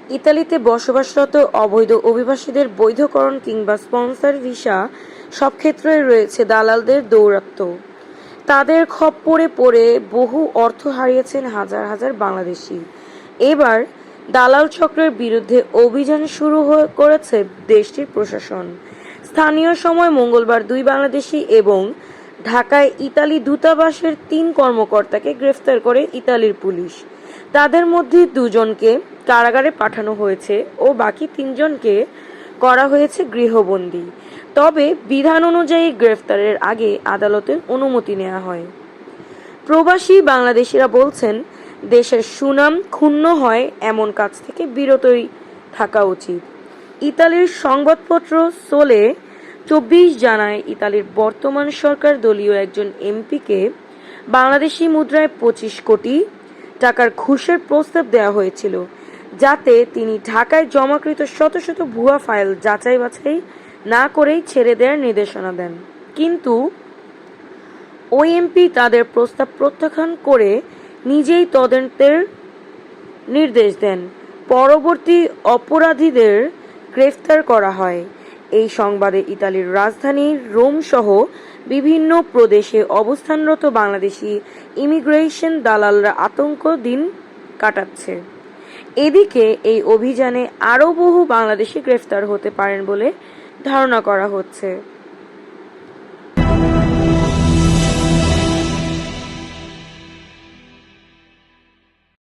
ইতালিতে বসবাসরত অবৈধ অভিবাসীদের বৈধকরণ কিংবা স্পন্সর ভিসা সব ক্ষেত্রেই রয়েছে দালালদের দৌরাত্ম্য। তাদের খপ্পরে পড়ে বহু অর্থ হারিয়েছেন হাজার হাজার বাংলাদেশি। এবার দালাল চক্রের বিরুদ্ধে অভিযান শুরু করেছে দেশটির প্রশাসন। স্থানীয় সময় মঙ্গলবার ২ বাংলাদেশি এবং ঢাকায় ইতালি দূতাবাসের ৩ কর্মকর্তাকে গ্রেফতার করে ইতালির পুলিশ। তাদের মধ্যে ২ জনকে কারাগারে পাঠানো হয়েছে ও বাকি ৩ জনকে করা হয়েছে গৃহবন্দী। তবে বিধান অনুযায়ী গ্রেফতারের আগে আদালতের অনুমতি নেওয়া হয়। প্রবাসী বাংলাদেশিরা বলছেন, দেশের সুনাম ক্ষুণ্ণ হয় এমন কাজ থেকে বিরতই থাকা উচিত। ইতালির সংবাদপত্র সোলে ২৪ জানায়, ইতালির বর্তমান সরকার দলীয় একজন এমপিকে বাংলাদেশি মুদ্রায় ২৫ কোটি টাকার ঘুষের প্রস্তাব দেওয়া হয়েছিল, যাতে তিনি ঢাকায় জমাকৃত শত শত ভুয়া ফাইল যাচাই বাছাই না করেই ছেড়ে দেওয়ার নির্দেশনা দেন। কিন্তু ওই এমপি তাদের প্রস্তাব প্রত্যাখ্যান করে নিজেই তদন্তের নির্দেশ দেন। পরবর্তী অপরাধীদের গ্রেফতার করা হয়। এই সংবাদে ইতালির রাজধানী রোম সহ বিভিন্ন প্রদেশে অবস্থানরত বাংলাদেশি ইমিগ্রেশন দালালরা আতঙ্ক দিন কাটাচ্ছে। এদিকে এই অভিযানে আরও বহু বাংলাদেশি গ্রেফতার হতে পারেন বলে ধারণা করা হচ্ছে।